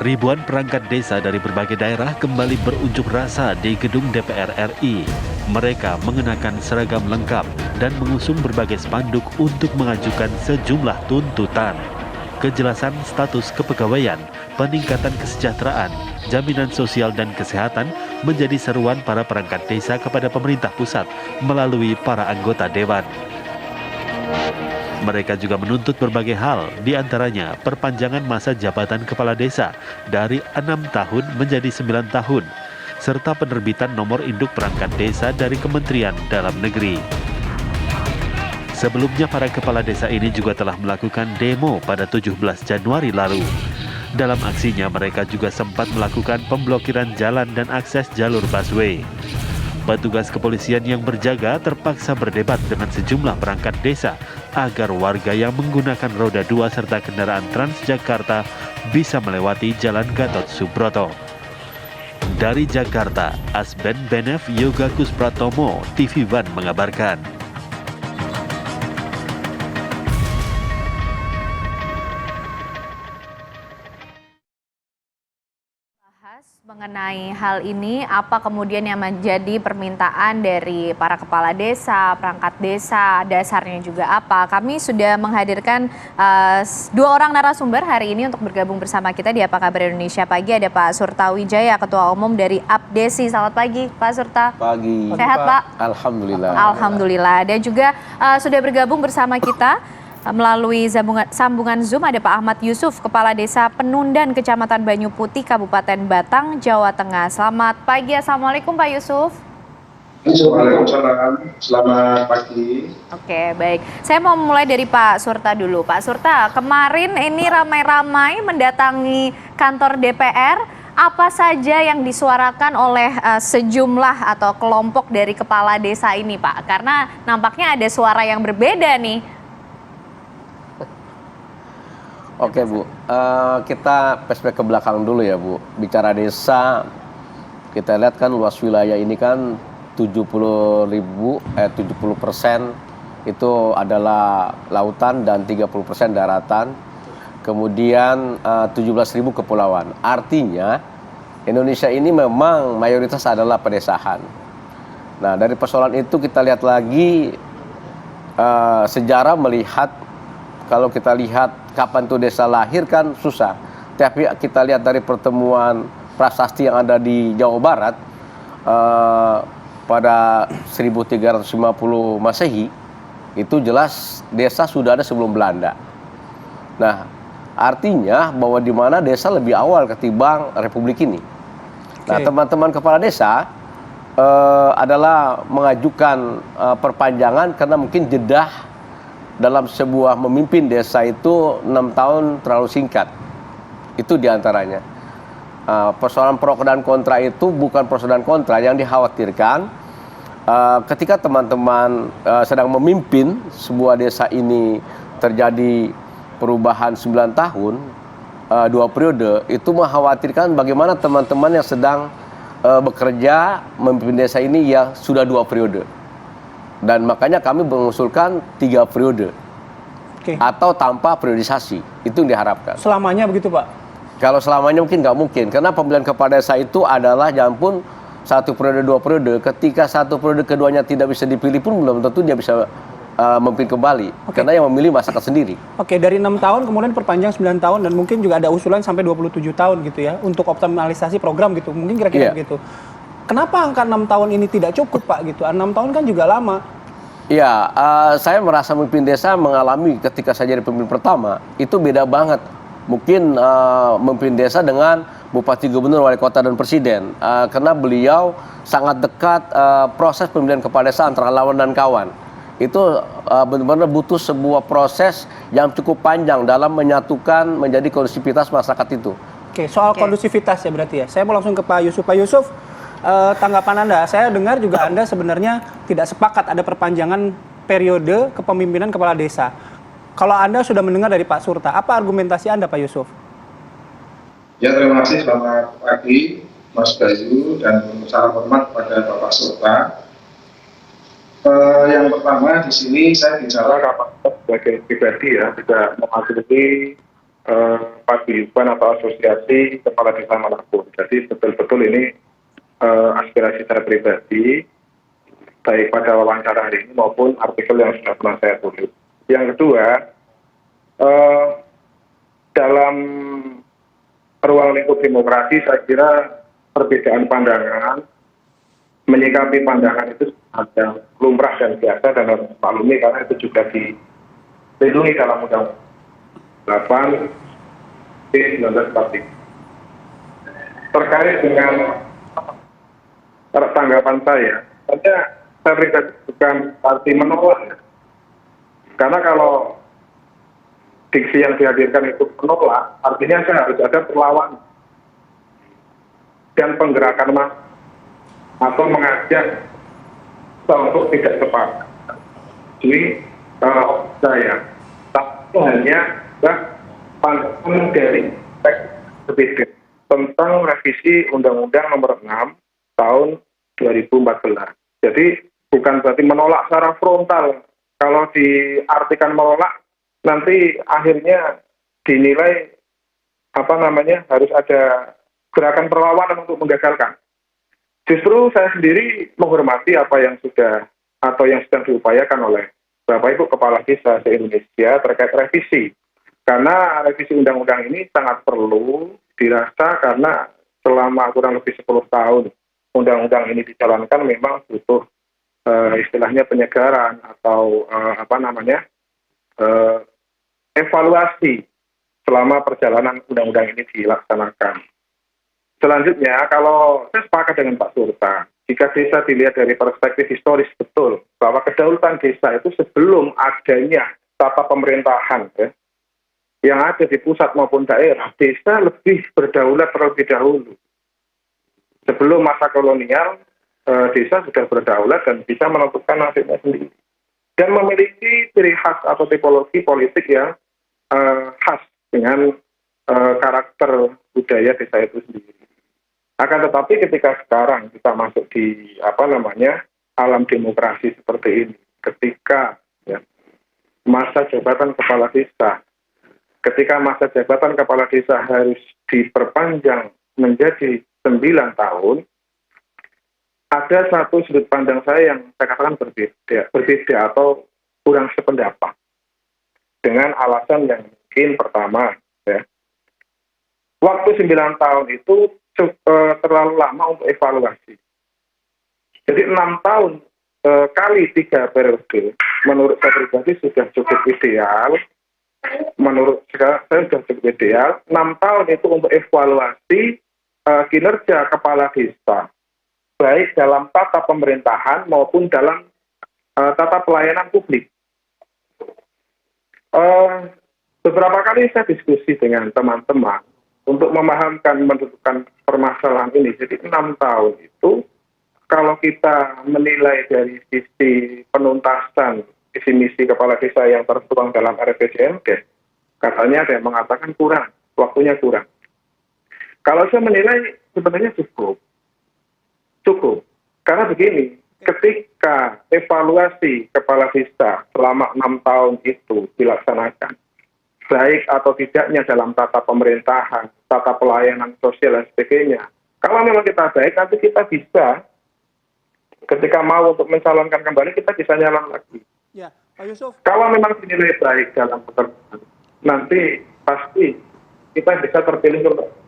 Ribuan perangkat desa dari berbagai daerah kembali berunjuk rasa di gedung DPR RI. Mereka mengenakan seragam lengkap dan mengusung berbagai spanduk untuk mengajukan sejumlah tuntutan. Kejelasan status kepegawaian, peningkatan kesejahteraan, jaminan sosial dan kesehatan menjadi seruan para perangkat desa kepada pemerintah pusat melalui para anggota dewan. Mereka juga menuntut berbagai hal, diantaranya perpanjangan masa jabatan kepala desa dari 6 tahun menjadi 9 tahun, serta penerbitan nomor induk perangkat desa dari Kementerian Dalam Negeri. Sebelumnya para kepala desa ini juga telah melakukan demo pada 17 Januari lalu. Dalam aksinya mereka juga sempat melakukan pemblokiran jalan dan akses jalur busway. Petugas kepolisian yang berjaga terpaksa berdebat dengan sejumlah perangkat desa agar warga yang menggunakan roda 2 serta kendaraan Transjakarta bisa melewati Jalan Gatot Subroto. Dari Jakarta, Asben Benef Yogakus Pratomo, TV One mengabarkan. Mengenai hal ini, apa kemudian yang menjadi permintaan dari para kepala desa, perangkat desa, dasarnya juga apa? Kami sudah menghadirkan 2 orang narasumber hari ini untuk bergabung bersama kita di Apa Kabar Indonesia Pagi. Ada Pak Surta Wijaya, Ketua Umum dari APDESI. Selamat pagi, Pak Surta. Pagi. Sehat, Pak? Alhamdulillah. Alhamdulillah. Dan juga sudah bergabung bersama kita melalui sambungan Zoom ada Pak Ahmad Yusuf, Kepala Desa Penundan, Kecamatan Banyu Putih, Kabupaten Batang, Jawa Tengah. Selamat pagi, Assalamualaikum Pak Yusuf. Waalaikumsalam, selamat pagi. Oke, baik. Saya mau mulai dari Pak Surta dulu. Pak Surta, kemarin ini ramai-ramai mendatangi kantor DPR. Apa saja yang disuarakan oleh sejumlah atau kelompok dari kepala desa ini, Pak? Karena nampaknya ada suara yang berbeda nih. Oke Bu, kita flashback ke belakang dulu ya Bu. Bicara desa, kita lihat kan luas wilayah ini kan 70% itu adalah lautan dan 30% daratan. Kemudian 17.000 kepulauan. Artinya Indonesia ini memang mayoritas adalah pedesaan. Nah dari persoalan itu kita lihat lagi sejarah melihat, kalau kita lihat kapan tuh desa lahir kan susah. Tapi kita lihat dari pertemuan prasasti yang ada di Jawa Barat pada 1350 Masehi, itu jelas desa sudah ada sebelum Belanda. Nah, artinya bahwa di mana desa lebih awal ketimbang Republik ini. Nah, teman-teman kepala desa adalah mengajukan perpanjangan karena mungkin jedah dalam sebuah memimpin desa itu 6 tahun terlalu singkat. Itu diantaranya. Persoalan pro dan kontra itu bukan pro dan kontra, yang dikhawatirkan ketika teman-teman sedang memimpin sebuah desa ini terjadi perubahan 9 tahun, 2 periode, itu mengkhawatirkan bagaimana teman-teman yang sedang bekerja memimpin desa ini yang sudah 2 periode. Dan makanya kami mengusulkan 3 periode. Atau tanpa periodisasi. Itu yang diharapkan. Selamanya begitu Pak? Kalau selamanya mungkin nggak mungkin. Karena pemilihan kepala desa itu adalah jangan pun 1 periode 2 periode. Ketika 1 periode keduanya tidak bisa dipilih pun belum tentu dia bisa memimpin kembali. Karena yang memilih masyarakat sendiri. Oke, dari 6 tahun kemudian perpanjang 9 tahun dan mungkin juga ada usulan sampai 27 tahun gitu ya. Untuk optimalisasi program gitu. Mungkin kira-kira begitu. Kenapa angka 6 tahun ini tidak cukup Pak gitu? 6 tahun kan juga lama. Ya, saya merasa memimpin desa mengalami ketika saya jadi pemimpin pertama, itu beda banget. Mungkin memimpin desa dengan Bupati, Gubernur, Wali Kota, dan Presiden. Karena beliau sangat dekat proses pemilihan kepala desa antara lawan dan kawan. Itu benar-benar butuh sebuah proses yang cukup panjang dalam menyatukan menjadi kondusivitas masyarakat itu. Oke, soal kondusivitas ya berarti ya. Saya mau langsung ke Pak Yusuf. Pak Yusuf, tanggapan Anda, saya dengar juga Anda sebenarnya tidak sepakat ada perpanjangan periode kepemimpinan kepala desa. Kalau Anda sudah mendengar dari Pak Surta, apa argumentasi Anda Pak Yusuf? Ya, terima kasih. Selamat pagi Mas Bayu dan salam hormat pada Bapak Surta. Yang pertama di sini saya bicara sebagai pribadi ya, tidak mewakili paguyuban atau asosiasi kepala desa Malakun. Jadi betul-betul ini aspirasi saya pribadi, baik pada wawancara hari ini maupun artikel yang sudah pernah saya tulis. Yang kedua, dalam ruang lingkup demokrasi saya kira perbedaan pandangan, menyikapi pandangan itu ada lumrah dan biasa dan harus dimaklumi karena itu juga dilindungi dalam Undang-Undang 8 1943. Terkait dengan tanggapan saya pribadi bukan arti menolak. Karena kalau diksi yang dihadirkan itu menolak, artinya saya harus ada perlawanan dan penggerakan atau mengajak untuk tidak sepakat. Jadi saya tapi hanya pandangan dari berbeda tentang revisi Undang-Undang Nomor 6 tahun 2014. Jadi bukan berarti menolak secara frontal. Kalau diartikan menolak, nanti akhirnya dinilai harus ada gerakan perlawanan untuk menggagalkan. Justru saya sendiri menghormati apa yang sudah atau yang sedang diupayakan oleh Bapak Ibu Kepala Desa se-Indonesia terkait revisi. Karena revisi undang-undang ini sangat perlu dirasa karena selama kurang lebih 10 tahun undang-undang ini dijalankan memang butuh istilahnya penyegaran atau evaluasi selama perjalanan undang-undang ini dilaksanakan. Selanjutnya, kalau saya sepakat dengan Pak Surta, jika desa dilihat dari perspektif historis betul, bahwa kedaulatan desa itu sebelum adanya tata pemerintahan, yang ada di pusat maupun daerah, desa lebih berdaulat terlebih dahulu. Sebelum masa kolonial, desa sudah berdaulat dan bisa menentukan nasibnya sendiri. Dan memiliki ciri khas atau tipologi politik yang khas dengan karakter budaya desa itu sendiri. Akan tetapi ketika sekarang kita masuk di alam demokrasi seperti ini, ketika masa jabatan kepala desa, harus diperpanjang menjadi 9 tahun, ada satu sudut pandang saya yang saya katakan berbeda atau kurang sependapat dengan alasan yang mungkin pertama, waktu 9 tahun itu terlalu lama untuk evaluasi. Jadi 6 tahun kali 3 periode, menurut saya pribadi sudah cukup ideal. Menurut saya sudah cukup ideal. 6 tahun itu untuk evaluasi kinerja kepala desa, baik dalam tata pemerintahan maupun dalam tata pelayanan publik. Beberapa kali saya diskusi dengan teman-teman untuk menentukan permasalahan ini. Jadi 6 tahun itu, kalau kita menilai dari sisi penuntasan visi misi kepala desa yang tertuang dalam RPJMD, katanya ada yang mengatakan kurang, waktunya kurang. Kalau saya menilai sebenarnya cukup. Karena begini, ketika evaluasi kepala desa selama 6 tahun itu dilaksanakan, baik atau tidaknya dalam tata pemerintahan, tata pelayanan sosial dan sebagainya, kalau memang kita baik, nanti kita bisa, ketika mau untuk mencalonkan kembali, kita bisa nyalon lagi. Ya, Pak Yusuf. Kalau memang dinilai baik dalam pekerjaan, nanti pasti kita bisa terpilih kembali.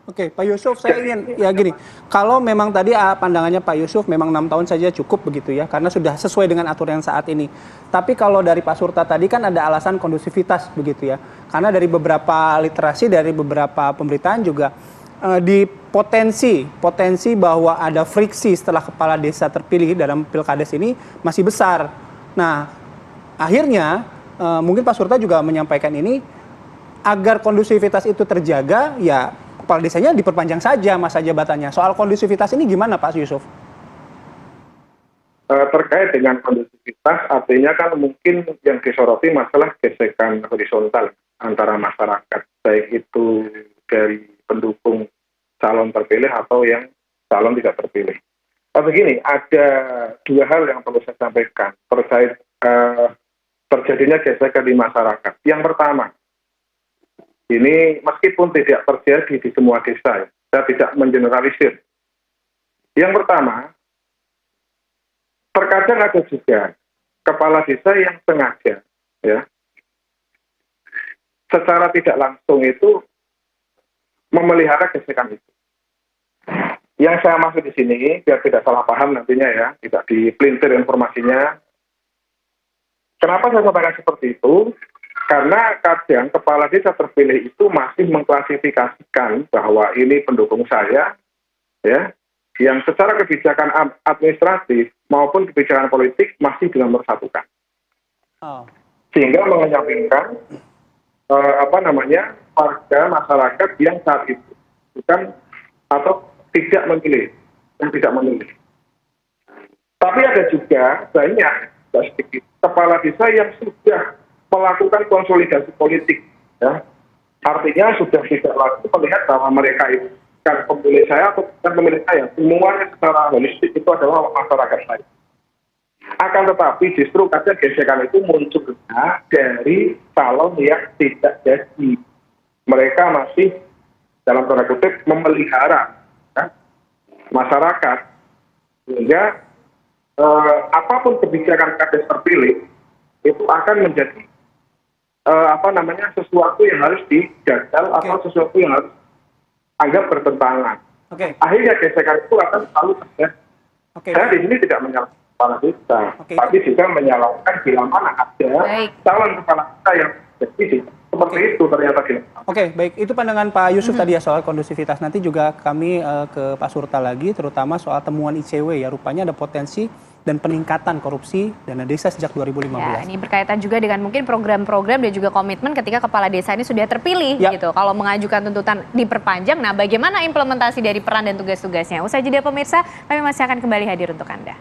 Oke, Pak Yusuf, saya ingin gini, kalau memang tadi pandangannya Pak Yusuf memang 6 tahun saja cukup begitu ya, karena sudah sesuai dengan aturan saat ini. Tapi kalau dari Pak Surta tadi kan ada alasan kondusivitas begitu ya, karena dari beberapa literasi, dari beberapa pemberitaan juga di potensi bahwa ada friksi setelah kepala desa terpilih dalam pilkades ini masih besar. Nah, akhirnya mungkin Pak Surta juga menyampaikan ini, agar kondusivitas itu terjaga, ya kepala desanya diperpanjang saja masa jabatannya. Soal kondusivitas ini gimana Pak Yusuf? Terkait dengan kondusivitas, artinya kan mungkin yang disoroti masalah gesekan horizontal antara masyarakat, baik itu dari pendukung calon terpilih atau yang calon tidak terpilih. Begini, ada 2 hal yang perlu saya sampaikan terkait terjadinya gesekan di masyarakat. Yang pertama, Ini meskipun tidak terjadi di semua desa, ya. Saya tidak mengeneralisir. Yang pertama, terkadang ada juga kepala desa yang sengaja, ya, secara tidak langsung itu memelihara gesekan itu. Yang saya maksud di sini, biar tidak salah paham nantinya ya, tidak dipelintir informasinya. Kenapa saya sampaikan seperti itu? Karena kadang kepala desa terpilih itu masih mengklasifikasikan bahwa ini pendukung saya, ya, yang secara kebijakan administratif maupun kebijakan politik masih dinomor-satukan. Sehingga mengenyampingkan warga masyarakat yang saat itu bukan atau tidak memilih, yang tidak memilih. Tapi ada juga banyak, tidak sedikit, kepala desa yang sudah melakukan konsolidasi politik, ya. Artinya sudah tidak lagi melihat bahwa mereka itu bukan pemilih saya atau bukan pemilih saya, semuanya secara holistik itu adalah masyarakat saya. Akan tetapi justru kadang gesekan itu muncul dari calon yang tidak jadi. Mereka masih dalam tanda kutip memelihara, ya, masyarakat, sehingga apapun kebijakan kades terpilih itu akan menjadi sesuatu yang harus digagal atau sesuatu yang harus anggap bertentangan. Akhirnya gesekan itu akan selalu terjadi. Saya di sini tidak menyalahkan kepala desa, tapi juga menyalahkan bila mana ada calon kepala desa yang jadi seperti itu ternyata. Baik. Itu pandangan Pak Yusuf tadi ya soal kondusivitas. Nanti juga kami ke Pak Surta lagi, terutama soal temuan ICW ya. Rupanya ada potensi dan peningkatan korupsi dana desa sejak 2015. Ya, ini berkaitan juga dengan mungkin program-program dan juga komitmen ketika kepala desa ini sudah terpilih gitu. Kalau mengajukan tuntutan diperpanjang, nah bagaimana implementasi dari peran dan tugas-tugasnya? Usai jeda pemirsa, kami masih akan kembali hadir untuk Anda.